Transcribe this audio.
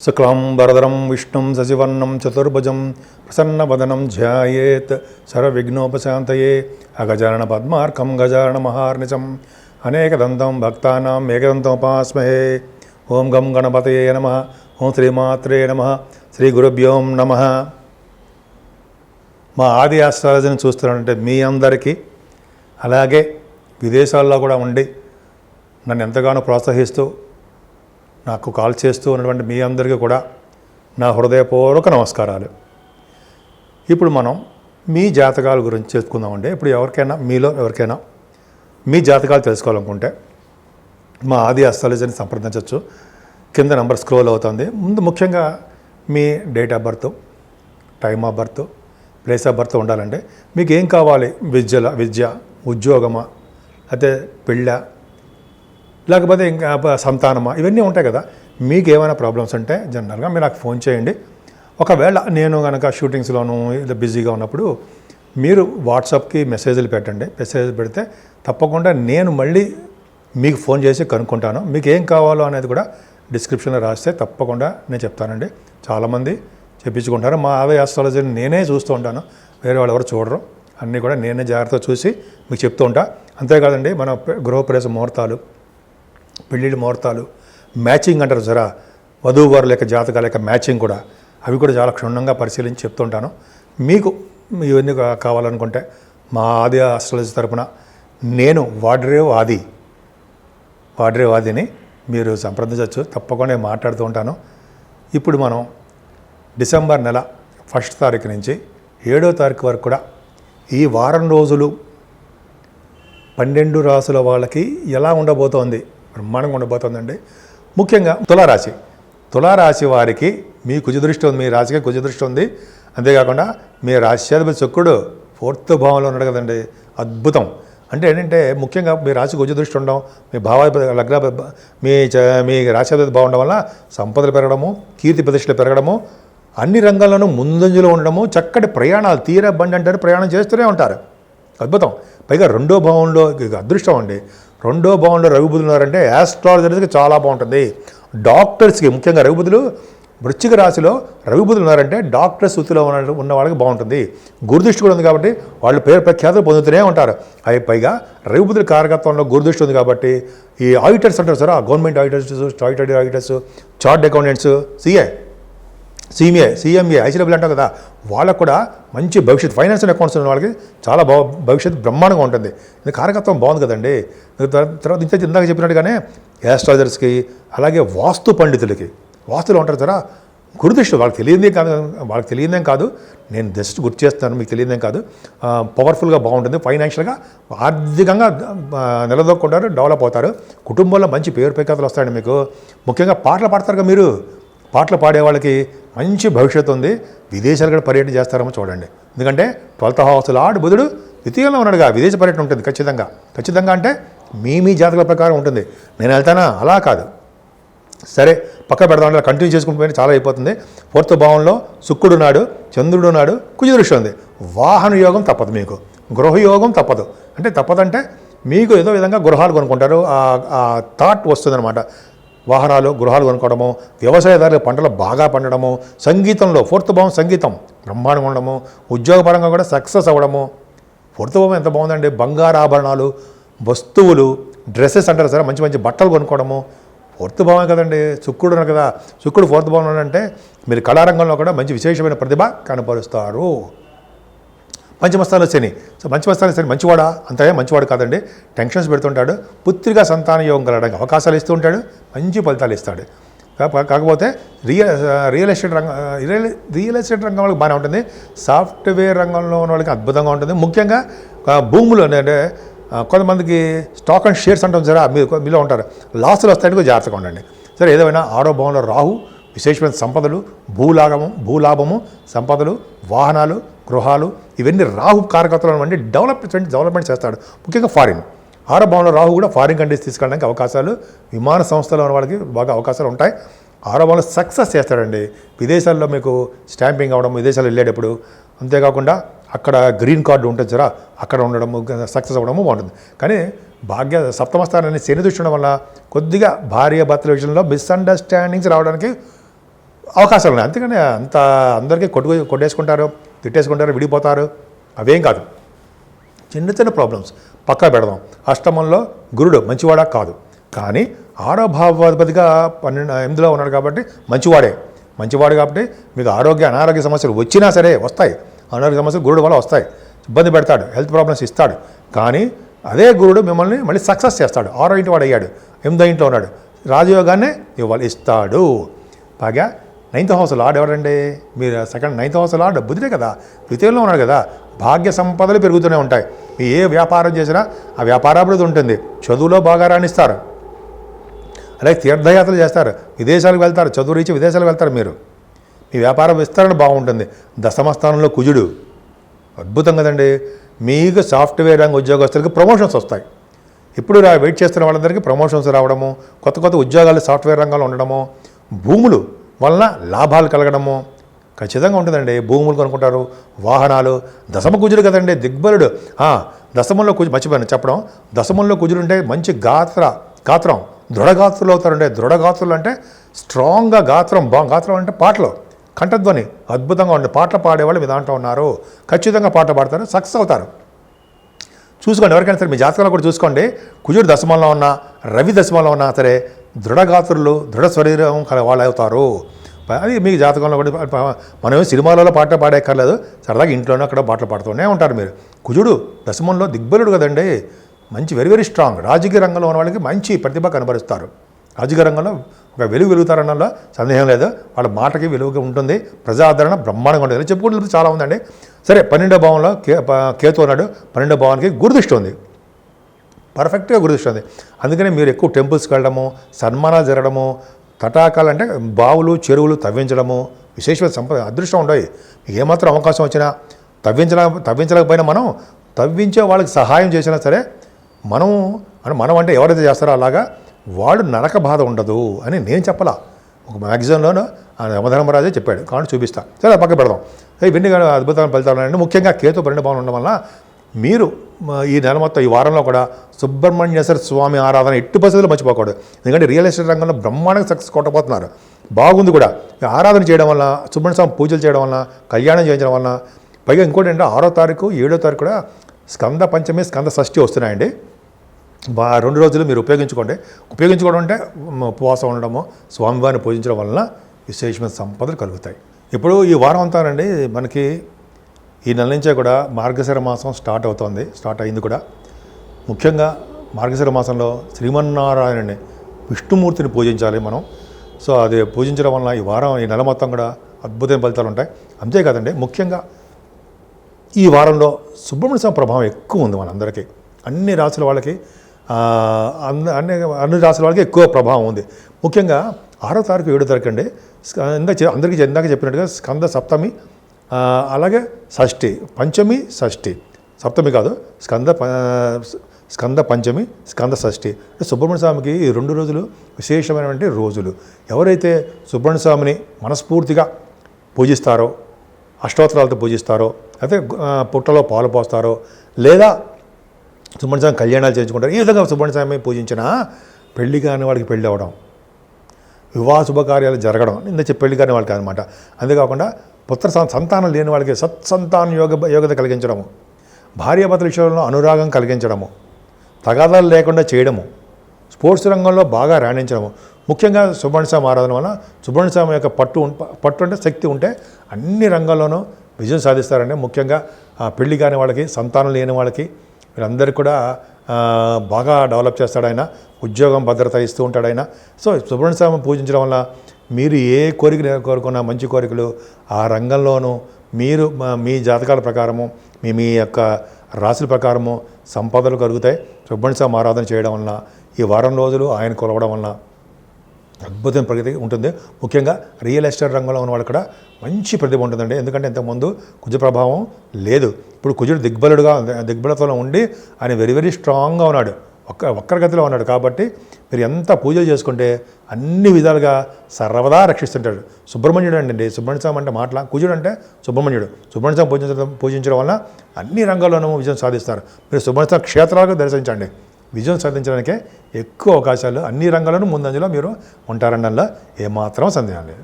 శుక్లాంబరధరం విష్ణుం శశివర్ణం చతుర్భుజం ప్రసన్నవదనం ధ్యాయేత్ సర్వవిఘ్నోపశాంతయే అగజానన పద్మార్కం గజానన మహార్నిశం అనేకదంతం భక్తానాం ఏకదంతముపాస్మహే. ఓం గం గణపతయే నమః. ఓం శ్రీమాత్రే నమః. శ్రీ గురుభ్యోం నమః. మా ఆది ఆస్ట్రాలజీని చూస్తున్నారంటే మీ అందరికీ, అలాగే విదేశాల్లో కూడా ఉండి నన్ను ఎంతగానో ప్రోత్సహిస్తూ నాకు కాల్ చేస్తూ ఉన్నటువంటి మీ అందరికీ కూడా నా హృదయపూర్వక నమస్కారాలు. ఇప్పుడు మనం మీ జాతకాల గురించి చెప్పుకుందామండి. ఇప్పుడు మీలో ఎవరికైనా మీ జాతకాలు తెలుసుకోవాలనుకుంటే మా ఆది ఆస్ట్రాలజీని సంప్రదించవచ్చు. కింద నెంబర్ స్క్రోల్ అవుతుంది. ముందు ముఖ్యంగా మీ date of birth, time of birth, place of birth ఉండాలంటే మీకు ఏం కావాలి, విద్య, ఉద్యోగమా, అయితే పెళ్ళ, లేకపోతే ఇంకా సంతానమా, ఇవన్నీ ఉంటాయి కదా. మీకు ఏమైనా ప్రాబ్లమ్స్ ఉంటే జనరల్గా మీరు నాకు ఫోన్ చేయండి. ఒకవేళ నేను కనుక షూటింగ్స్లోనూ ఇలా బిజీగా ఉన్నప్పుడు మీరు వాట్సాప్కి మెసేజ్లు పెట్టండి. మెసేజ్ పెడితే తప్పకుండా నేను మళ్ళీ మీకు ఫోన్ చేసి కనుక్కుంటాను. మీకు ఏం కావాలో అనేది కూడా డిస్క్రిప్షన్లో రాస్తే తప్పకుండా నేను చెప్తానండి. చాలామంది చెప్పించుకుంటారు. మా ఆది ఆస్ట్రాలజీని నేనే చూస్తూ ఉంటాను, వేరే వాళ్ళు ఎవరు చూడరు. అన్నీ కూడా నేనే జాగ్రత్తగా చూసి మీకు చెప్తూ ఉంటా. అంతేకాదండి, మన గృహప్రవేశ ముహూర్తాలు, పెళ్ళిళ్ళ ముహూర్తాలు, మ్యాచింగ్ అంటారు సరే, వధూవరుల యొక్క జాతకాల యొక్క మ్యాచింగ్ కూడా, అవి కూడా చాలా క్షుణ్ణంగా పరిశీలించి చెప్తుంటాను. మీకు ఇవన్నీ కావాలనుకుంటే మా ఆది ఆస్ట్రాలజీ తరపున నేను వాడ్రేవ్ ఆదిని మీరు సంప్రదించవచ్చు. తప్పకుండా నేను మాట్లాడుతూ ఉంటాను. ఇప్పుడు మనం డిసెంబర్ నెల 1వ తారీఖు నుంచి 7వ తారీఖు వరకు కూడా ఈ వారం రోజులు 12 రాసుల వాళ్ళకి ఎలా ఉండబోతోంది, బ్రహ్మాండంగా ఉండబోతోందండి. ముఖ్యంగా తులారాశి వారికి మీ కుజదృష్టి ఉంది, మీ రాశికి కుజదృష్టి ఉంది. అంతేకాకుండా మీ రాశ్యాధిపతి శుక్రుడు 4th భావంలో ఉన్నాడు కదండి. అద్భుతం. అంటే ఏంటంటే ముఖ్యంగా మీ రాశి కుజదృష్టి ఉండడం, మీ లగ్న మీ రాశ్యాధిపతి బాగుండడం వల్ల సంపదలు పెరగడము, కీర్తి ప్రతిష్టలు పెరగడము, అన్ని రంగాల్లోనూ ముందంజలో ఉండడము, చక్కటి ప్రయాణాలు, తీర బండి అంటారు, ప్రయాణం చేస్తూనే ఉంటారు. అద్భుతం. పైగా 2వ భావంలో అదృష్టం అండి. 2వ భావంలో రవి బుధులు ఉన్నారంటే యాస్ట్రాలజీకి చాలా బాగుంటుంది. డాక్టర్స్కి ముఖ్యంగా రవి బుధులు వృశ్చిక రాశిలో రవి బుధులు ఉన్నారంటే డాక్టర్స్ వృత్తిలో ఉన్న వాళ్ళకి బాగుంటుంది. గురుదృష్టి కూడా ఉంది కాబట్టి వాళ్ళు పేరు ప్రఖ్యాతులు పొందుతూనే ఉంటారు. అవి పైగా రవి బుధుల కారకత్వంలో గురుదృష్టి ఉంది కాబట్టి ఈ ఆడిటర్స్ అంటారు sir, government auditors, chart accountants, CMA, ICW అంటాం కదా, వాళ్ళకు కూడా మంచి భవిష్యత్తు, ఫైనాన్స్ అండ్ అకౌంట్స్ ఉన్న వాళ్ళకి చాలా భవిష్యత్తు బ్రహ్మాండంగా ఉంటుంది. ఇది కారకత్వం బాగుంది కదండి. తర్వాత ఇందాక చెప్పినట్టుగానే యాస్ట్రాలజర్స్కి, అలాగే వాస్తు పండితులకి, వాస్తులు ఉంటారు సార్, గురుదృష్టి వాళ్ళకి తెలియదేం కాదు, నేను జస్ట్ గుర్తు చేస్తాను, మీకు తెలియదేం కాదు. పవర్ఫుల్గా బాగుంటుంది. ఫైనాన్షియల్గా, ఆర్థికంగా నిలదొక్కుంటారు, డెవలప్ అవుతారు. కుటుంబంలో మంచి పేరు ప్రఖ్యాతులు వస్తాయండి మీకు. ముఖ్యంగా పాటలు పాడతారుగా మీరు, పాటలు పాడే వాళ్ళకి మంచి భవిష్యత్తు ఉంది. విదేశాలు కూడా పర్యటన చేస్తారేమో చూడండి. ఎందుకంటే 12th హౌస్ లార్డ్ బుధుడు ద్వితీయంలో ఉన్నాడుగా, విదేశ పర్యటన ఉంటుంది ఖచ్చితంగా. అంటే మీ జాతకాల ప్రకారం ఉంటుంది. నేను వెళ్తానా, అలా కాదు. సరే పక్క పెడదాం, కంటిన్యూ చేసుకుంటూ పోయినా చాలా అయిపోతుంది. 4th భావంలో శుక్రుడు ఉన్నాడు, చంద్రుడు ఉన్నాడు, కుజదృష్టి ఉంది. వాహన యోగం తప్పదు మీకు, గృహయోగం తప్పదు. అంటే తప్పదంటే మీకు ఏదో విధంగా గృహాలు కొనుక్కుంటారు, ఆ థాట్ వస్తుందన్నమాట. వాహనాలు, గృహాలు కొనుక్కోవడము, వ్యవసాయదారులు పంటలు బాగా పండడము, సంగీతంలో 4th భావం సంగీతం బ్రహ్మాండంగా ఉండడము, ఉద్యోగపరంగా కూడా సక్సెస్ అవ్వడము. 4th భావం ఎంత బాగుందండి. బంగారు ఆభరణాలు, వస్తువులు, డ్రెస్సెస్ అంటారు సరే, మంచి బట్టలు కొనుక్కోవడము. 4th భావం కదండి, శుక్రుడు ఉన్నారు కదా. శుక్రుడు 4th భావం అంటే మీరు కళారంగంలో కూడా మంచి విశేషమైన ప్రతిభ కనపరుస్తారు. పంచమస్థానంలో శని, పంచమస్థానంలో శని మంచివాడా, అంతగా మంచివాడు కాదండి. టెన్షన్స్ పెడుతుంటాడు. పుత్రిగా సంతాన యోగం కలగడానికి అవకాశాలు ఇస్తూ ఉంటాడు, మంచి ఫలితాలు ఇస్తాడు. కాకపోతే రియల్ ఎస్టేట్ రంగం వాళ్ళకి బాగానే ఉంటుంది. సాఫ్ట్వేర్ రంగంలో ఉన్న వాళ్ళకి అద్భుతంగా ఉంటుంది. ముఖ్యంగా భూములు అంటే కొంతమందికి స్టాక్ అండ్ షేర్స్ అంటాం సరే, మీలో ఉంటారు, లాస్లు వస్తాయంటే జాగ్రత్తగా ఉండండి. సరే ఏదైనా 6వ భావంలో రాహు, విశేషమైన సంపదలు, భూలాభము, సంపదలు, వాహనాలు, గృహాలు, ఇవన్నీ రాహు కారకత్వాలు అంటే డెవలప్మెంట్ చేస్తాడు. ముఖ్యంగా ఫారిన్ 6వ భావంలో రాహు కూడా ఫారిన్ కంట్రీస్ తీసుకెళ్ళడానికి అవకాశాలు, విమాన సంస్థలో ఉన్న వాళ్ళకి బాగా అవకాశాలు ఉంటాయి. 6వ భావంలో సక్సెస్ చేస్తాడండి. విదేశాల్లో మీకు స్టాంపింగ్ అవ్వడం, విదేశాలు వెళ్ళేటప్పుడు. అంతేకాకుండా అక్కడ గ్రీన్ కార్డు ఉంటుంది సరే, అక్కడ ఉండడము, సక్సెస్ అవ్వడము బాగుంటుంది. కానీ సప్తమ స్థానాన్ని శని దృష్టి ఉండడం వల్ల కొద్దిగా భార్య భర్తల విషయంలో మిస్అండర్స్టాండింగ్స్ రావడానికి అవకాశాలు ఉన్నాయి. అంతేకాని అంత అందరికీ కొట్టేసుకుంటారు, తిట్టేసుకుంటారు, విడిపోతారు, అవేం కాదు. చిన్న చిన్న ప్రాబ్లమ్స్ పక్కా పెడదాం. అష్టమంలో గురుడు మంచివాడా కాదు, కానీ 6వ భావాధిపతిగా 8లో ఉన్నాడు కాబట్టి మంచివాడు కాబట్టి మీకు అనారోగ్య సమస్యలు వచ్చినా సరే వస్తాయి. అనారోగ్య సమస్యలు గురుడు వల్ల వస్తాయి, ఇబ్బంది పెడతాడు, హెల్త్ ప్రాబ్లమ్స్ ఇస్తాడు. కానీ అదే గురుడు మిమ్మల్ని మళ్ళీ సక్సెస్ చేస్తాడు. 6వ ఇంటి వాడు అయ్యాడు, 8వ ఇంట్లో ఉన్నాడు, రాజయోగాన్ని ఇస్తాడు. పైగా 9th హౌస్ లార్డ్ ఎవరండి? మీరు 9th హౌస్ లార్డ్ బుధుడే కదా, ద్వితీయంలో ఉన్నాడు కదా. భాగ్య సంపదలు పెరుగుతూనే ఉంటాయి. మీరు ఏ వ్యాపారం చేసినా ఆ వ్యాపారాభివృద్ధి ఉంటుంది. చదువులో బాగా రాణిస్తారు, అలాగే తీర్థయాత్రలు చేస్తారు, విదేశాలకు వెళ్తారు, చదువు రీచి విదేశాలకు వెళ్తారు. మీరు మీ వ్యాపార విస్తరణ బాగుంటుంది. దశమ స్థానంలో కుజుడు అద్భుతం కదండి. మీకు సాఫ్ట్వేర్ రంగ ఉద్యోగస్తులకి ప్రమోషన్స్ వస్తాయి. ఇప్పుడు వెయిట్ చేస్తున్న వాళ్ళందరికీ ప్రమోషన్స్ రావడము, కొత్త ఉద్యోగాలు సాఫ్ట్వేర్ రంగంలో ఉండడము, భూములు వలన లాభాలు కలగడము ఖచ్చితంగా ఉంటుందండి. భూములు కొనుక్కుంటారు, వాహనాలు. దశమ కుజుడు కదండి, దిగ్బలుడు. దశమంలో మర్చిపోయాను చెప్పడం. దశమంలో కుజుడు ఉంటే మంచి గాత్రం దృఢగాత్రులు అవుతారండి. దృఢగాత్రులు అంటే స్ట్రాంగ్గా గాత్రం అంటే పాటలు, కంఠధ్వని అద్భుతంగా ఉండే పాటలు పాడేవాళ్ళు మీ దాంట్లో ఉన్నారు. ఖచ్చితంగా పాటలు పాడతారు, సక్సెస్ అవుతారు. చూసుకోండి, ఎవరికైనా సరే మీ జాతకంలో కూడా చూసుకోండి. కుజుడు దశమంలో ఉన్నా, రవి దశమంలో ఉన్నా సరే దృఢగాత్రులు, దృఢ శరీరం వాళ్ళు అవుతారు. అది మీ జాతకంలో కూడా. మనం సినిమాలలో పాటలు పాడేక్కర్లేదు, సరదాగా ఇంట్లోనే అక్కడ పాటలు పాడుతూనే ఉంటారు మీరు. కుజుడు దశమంలో దిగ్బలుడు కదండి, మంచి వెరీ వెరీ స్ట్రాంగ్. రాజకీయ రంగంలో ఉన్న వాళ్ళకి మంచి ప్రతిభ కనబరుస్తారు. రాజకీయ రంగంలో ఒక వెలుగుతారనలో సందేహం లేదు. వాళ్ళ మాటకి వెలుగుగా ఉంటుంది, ప్రజాదరణ బ్రహ్మాండంగా ఉంటుంది. చెప్పుకుంటే చాలా ఉందండి. సరే, 12వ భావంలో కేతు ఉన్నాడు. 12వ భావానికి గురుదృష్టి ఉంది, పర్ఫెక్ట్గా గురుదృష్టి ఉంది. అందుకని మీరు ఎక్కువ టెంపుల్స్కి వెళ్ళడము, సన్మానాలు జరగడము, తటాకాలు అంటే బావులు చెరువులు తవ్వించడము, విశేషమైన సంపద అదృష్టం ఉండవు. మీకు ఏమాత్రం అవకాశం వచ్చినా తవ్వించలేకపోయినా మనం తవ్వించే వాళ్ళకి సహాయం చేసినా సరే మనం అంటే ఎవరైతే చేస్తారో అలాగా వాడు నరక బాధ ఉండదు అని నేను చెప్పలా. ఒక మ్యాగజైన్లోనూ యమధర్మరాజే చెప్పాడు, కాబట్టి చూపిస్తా. సరే, పక్క పెడదాం. ఇవన్నీ అద్భుతమైన ఫలితాలు ఉన్నాయండి. ముఖ్యంగా కేతు 12వ భావం ఉండడం వల్ల మీరు ఈ నెల మొత్తం ఈ వారంలో కూడా సుబ్రహ్మణ్యేశ్వర స్వామి ఆరాధన ఎట్టి పరిస్థితుల్లో మర్చిపోకూడదు. ఎందుకంటే రియల్ ఎస్టేట్ రంగంలో బ్రహ్మాండంగా సక్సెస్ కొట్టబోతున్నారు. బాగుంది కూడా. ఆరాధన చేయడం వల్ల, సుబ్రహ్మణ్య స్వామి పూజలు చేయడం వల్ల, కళ్యాణం చేయించడం వల్ల, పైగా ఇంకోటి అంటే 6వ తారీఖు 7వ తారీఖు కూడా స్కంద పంచమి, స్కంద షష్ఠి వస్తున్నాయండి. 2 రోజులు మీరు ఉపయోగించుకోవడం అంటే ఉపవాసం ఉండడము, స్వామివారిని పూజించడం వలన విశేషమైన సంపదలు కలుగుతాయి. ఇప్పుడు ఈ వారం అంతానండి మనకి ఈ నెల నుంచే కూడా మార్గశిర మాసం స్టార్ట్ అయింది కూడా. ముఖ్యంగా మార్గశిర మాసంలో శ్రీమన్నారాయణుని విష్ణుమూర్తిని పూజించాలి మనం. సో అది పూజించడం వలన ఈ నెల మొత్తం కూడా అద్భుతమైన ఫలితాలు ఉంటాయి. అంతేకాదండి, ముఖ్యంగా ఈ వారంలో సుబ్రహ్మణ్య స్వామి ప్రభావం ఎక్కువ ఉంది మనందరికీ. అన్ని రాసుల వాళ్ళకి అన్ని రాసుల వాళ్ళకి ఎక్కువ ప్రభావం ఉంది. ముఖ్యంగా 6వ తారీఖు 7వ తారీఖు అండి అందరికీ ఇందాక చెప్పినట్టుగా స్కంద సప్తమి, అలాగే షష్ఠి, పంచమి షష్ఠి, సప్తమి కాదు, స్కంద పంచమి, స్కంద షష్ఠి. సుబ్రహ్మణ్య స్వామికి ఈ 2 రోజులు విశేషమైనటువంటి రోజులు. ఎవరైతే సుబ్రహ్మణ్య స్వామిని మనస్ఫూర్తిగా పూజిస్తారో, అష్టోత్తరాలతో పూజిస్తారో, అయితే పుట్టలో పాలు పోస్తారో, లేదా సుబ్రహ్మణ్య స్వామి కళ్యాణాలు చేయించుకుంటారు. ఈ విధంగా సుబ్రహ్మణ్య స్వామి పూజించిన పెళ్లి కాని వాడికి పెళ్ళి అవ్వడం, వివాహ శుభకార్యాలు జరగడం, పెళ్లి కాని వాళ్ళకి అనమాట. అంతేకాకుండా సంతానం లేని వాళ్ళకి సత్సంతాన యోగ్యత కలిగించడము, భార్యాభర్తల విషయంలో అనురాగం కలిగించడము, తగాదాలు లేకుండా చేయడము, స్పోర్ట్స్ రంగంలో బాగా రాణించడము. ముఖ్యంగా సుబ్రహ్మణ్య స్వామి ఆరాధన వల్ల సుబ్రహ్మణ్య స్వామి యొక్క పట్టు అంటే శక్తి ఉంటే అన్ని రంగాల్లోనూ విజయం సాధిస్తారండి. ముఖ్యంగా పెళ్లి కాని వాళ్ళకి, సంతానం లేని వాళ్ళకి, వీళ్ళందరికీ కూడా బాగా డెవలప్ చేస్తాడు ఆయన. ఉద్యోగం భద్రత ఇస్తూ ఉంటాడు ఆయన. సో సుబ్రహ్మణ్య స్వామి పూజించడం వల్ల మీరు ఏ కోరిక కోరుకున్న మంచి కోరికలు ఆ రంగంలోనూ మీరు మీ జాతకాల ప్రకారము, మీ యొక్క రాశుల ప్రకారము సంపదలు కలుగుతాయి. సుబ్రహ్మణ్య స్వామి ఆరాధన చేయడం వలన ఈ వారం రోజులు ఆయన కొలవడం వలన అద్భుతం ప్రగతి ఉంటుంది. ముఖ్యంగా రియల్ ఎస్టేట్ రంగంలో ఉన్న వాళ్ళు కూడా మంచి ప్రతిభ ఉంటుందండి. ఎందుకంటే ఇంతకుముందు కుజ ప్రభావం లేదు. ఇప్పుడు కుజుడు దిగ్బలత్వంలో ఉండి ఆయన వెరీ వెరీ స్ట్రాంగ్గా ఉన్నాడు, వక్రగతిలో ఉన్నాడు. కాబట్టి మీరు ఎంత పూజలు చేసుకుంటే అన్ని విధాలుగా సర్వదా రక్షిస్తుంటాడు. సుబ్రహ్మణ్యుడు అండి, సుబ్రహ్మణ్య స్వామి అంటే కుజుడు అంటే సుబ్రహ్మణ్యుడు. సుబ్రహ్మణ్య స్వామి పూజించడం వల్ల అన్ని రంగాల్లోనూ విజయం సాధిస్తారు. మీరు సుబ్రహ్మణ్య స్వామి క్షేత్రాలకు దర్శించండి, విజయం సాధించడానికే ఎక్కువ అవకాశాలు. అన్ని రంగాల్లోనూ ముందంజలో మీరు ఉంటారనడంలో ఏమాత్రం సందేహం లేదు.